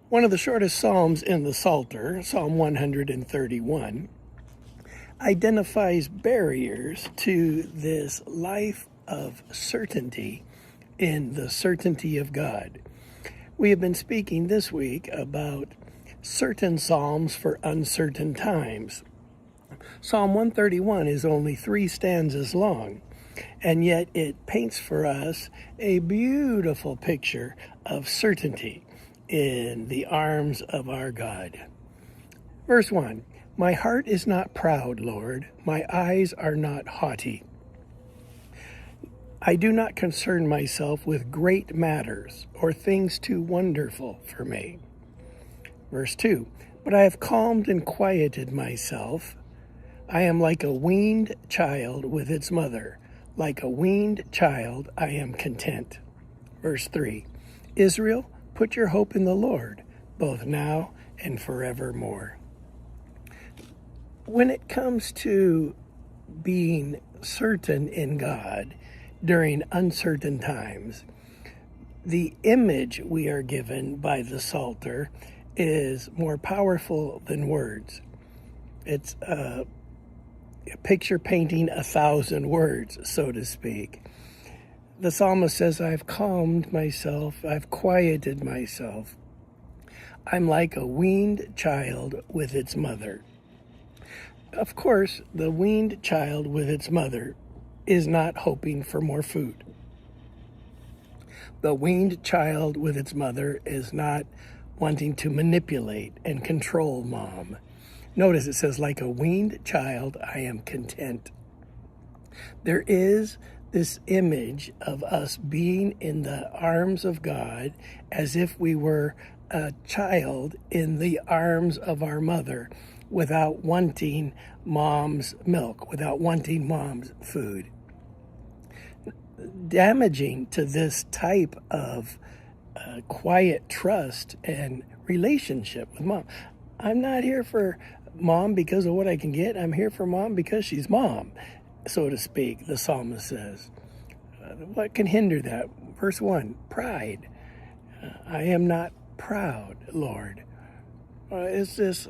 One of the shortest psalms in the Psalter, Psalm 131, identifies barriers to this life of certainty in the certainty of God. We have been speaking this week about certain psalms for uncertain times. Psalm 131 is only 3 stanzas long, and yet it paints for us a beautiful picture of certainty in the arms of our God. Verse 1, "My heart is not proud, Lord. My eyes are not haughty. I do not concern myself with great matters or things too wonderful for me." Verse 2, "But I have calmed and quieted myself. I am like a weaned child with its mother. Like a weaned child, I am content." Verse 3, "Israel, put your hope in the Lord, both now and forevermore." When it comes to being certain in God during uncertain times, the image we are given by the Psalter is more powerful than words. It's a picture painting 1,000 words, so to speak. The psalmist says, "I've calmed myself, I've quieted myself. I'm like a weaned child with its mother." Of course, the weaned child with its mother is not hoping for more food. The weaned child with its mother is not wanting to manipulate and control mom. Notice it says, "Like a weaned child, I am content." There is this image of us being in the arms of God as if we were a child in the arms of our mother without wanting mom's milk, without wanting mom's food. Damaging to this type of quiet trust and relationship with mom. I'm not here for mom because of what I can get. I'm here for mom because she's mom, so to speak, the psalmist says. What can hinder that? Verse 1, pride. "I am not proud, Lord." It's this,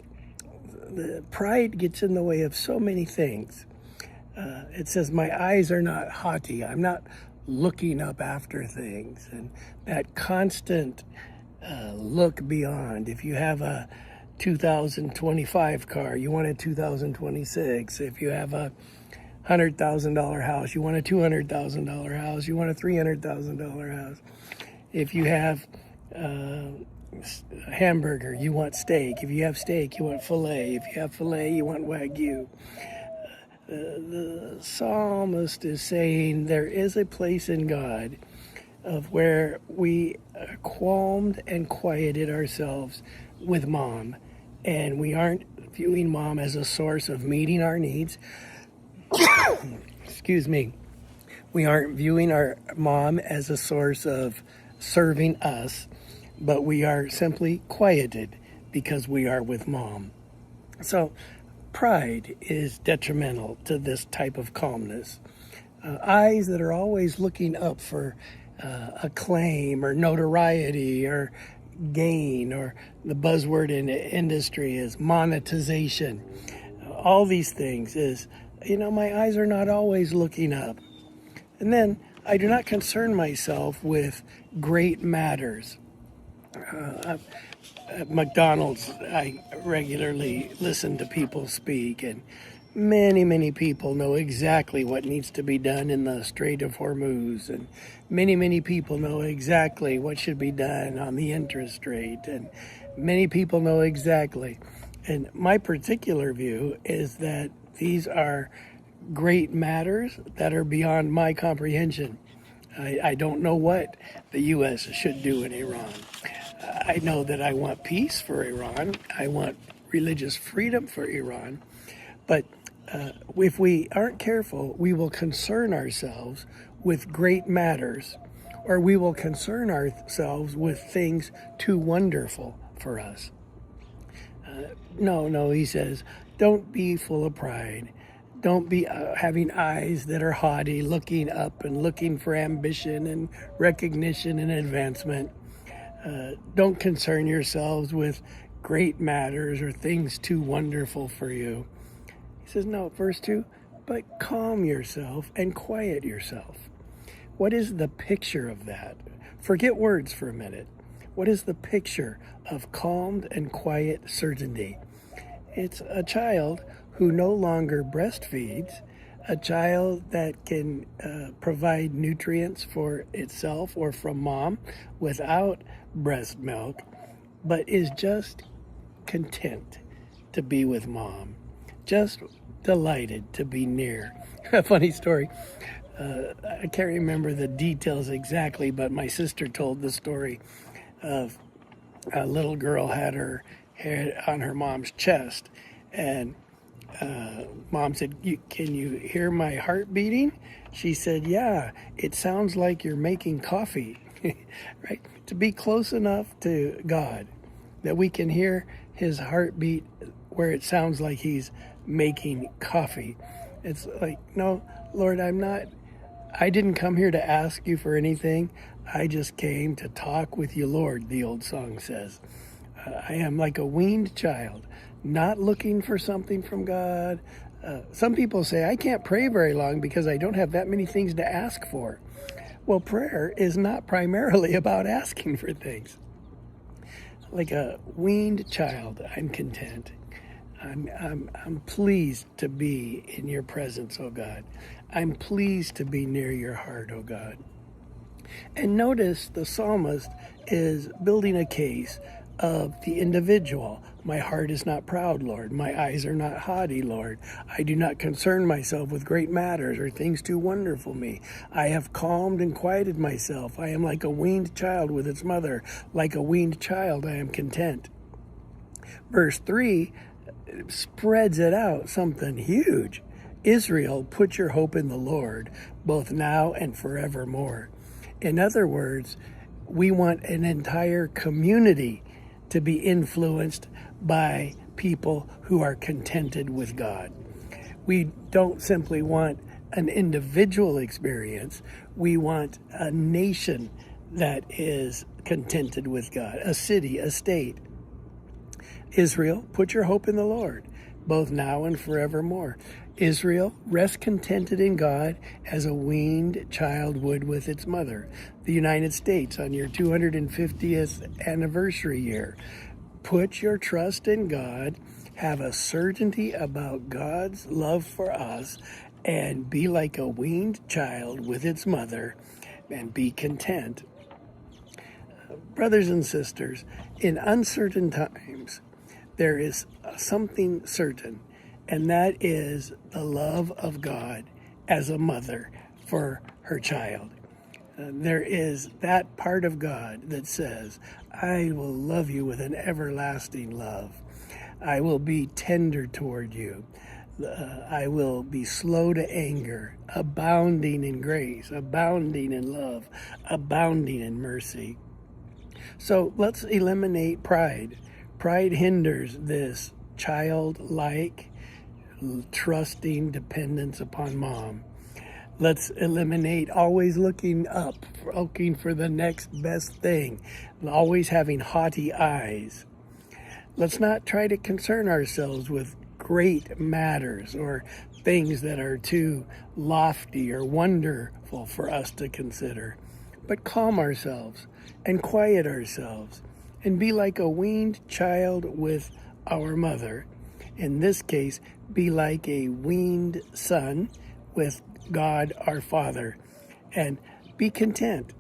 the pride gets in the way of so many things. It says, "My eyes are not haughty." I'm not looking up after things. And that constant look beyond. If you have a 2025 car, you want a 2026. If you have a $100,000 house, you want a $200,000 house. You want a $300,000 house. If you have a hamburger, you want steak. If you have steak, you want filet. If you have filet, you want Wagyu. The psalmist is saying there is a place in God of where we calmed and quieted ourselves with mom, and we aren't viewing mom as a source of meeting our needs. Excuse me. We aren't viewing our mom as a source of serving us, but we are simply quieted because we are with mom. So pride is detrimental to this type of calmness. Eyes that are always looking up for acclaim or notoriety or gain, or the buzzword in the industry is monetization. All these things is, my eyes are not always looking up. And then I do not concern myself with great matters. At McDonald's, I regularly listen to people speak, and many people know exactly what needs to be done in the Strait of Hormuz, and many people know exactly what should be done on the interest rate, and many people know exactly. And my particular view is that these are great matters that are beyond my comprehension. I don't know what the U.S. should do in Iran. I know that I want peace for Iran. I want religious freedom for Iran. But if we aren't careful, we will concern ourselves with great matters, or we will concern ourselves with things too wonderful for us. No, he says, don't be full of pride. Don't be having eyes that are haughty, looking up and looking for ambition and recognition and advancement. Don't concern yourselves with great matters or things too wonderful for you. He says, no, verse 2, but calm yourself and quiet yourself. What is the picture of that? Forget words for a minute. What is the picture of calmed and quiet certainty? It's a child who no longer breastfeeds, a child that can provide nutrients for itself or from mom without breast milk, but is just content to be with mom, just delighted to be near. A funny story. I can't remember the details exactly, but my sister told the story of a little girl had her head on her mom's chest, and mom said, can you hear my heart beating? She said, yeah, it sounds like you're making coffee. Right? To be close enough to God that we can hear his heartbeat where it sounds like he's making coffee. It's like, no, Lord, I didn't come here to ask you for anything. I just came to talk with you, Lord, the old song says. I am like a weaned child, not looking for something from God. Some people say, I can't pray very long because I don't have that many things to ask for. Well, prayer is not primarily about asking for things. Like a weaned child, I'm content. I'm pleased to be in your presence, oh God. I'm pleased to be near your heart, oh God. And notice the psalmist is building a case of the individual. My heart is not proud, Lord. My eyes are not haughty, Lord. I do not concern myself with great matters or things too wonderful me. I have calmed and quieted myself. I am like a weaned child with its mother. Like a weaned child, I am content. Verse 3 spreads it out, something huge. Israel, put your hope in the Lord, both now and forevermore. In other words, we want an entire community to be influenced by people who are contented with God. We don't simply want an individual experience. We want a nation that is contented with God, a city, a state. Israel, put your hope in the Lord, both now and forevermore. Israel, rest contented in God as a weaned child would with its mother. The United States, on your 250th anniversary year, put your trust in God, have a certainty about God's love for us, and be like a weaned child with its mother, and be content. Brothers and sisters, in uncertain times, there is something certain, and that is the love of God as a mother for her child. There is that part of God that says, I will love you with an everlasting love. I will be tender toward you. I will be slow to anger, abounding in grace, abounding in love, abounding in mercy. So let's eliminate pride. Pride hinders this childlike, trusting dependence upon mom. Let's eliminate always looking up, looking for the next best thing, always having haughty eyes. Let's not try to concern ourselves with great matters or things that are too lofty or wonderful for us to consider, but calm ourselves and quiet ourselves and be like a weaned child with our mother. In this case, be like a weaned son with God our Father, and be content.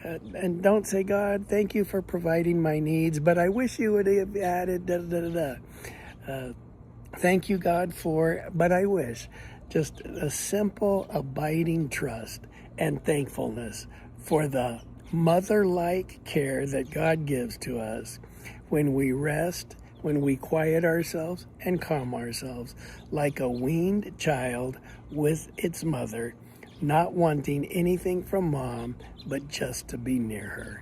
And don't say, God, thank you for providing my needs, but I wish you would have added thank you, God, but I wish. Just a simple, abiding trust and thankfulness for the mother-like care that God gives to us when we rest, when we quiet ourselves and calm ourselves like a weaned child with its mother, not wanting anything from mom, but just to be near her.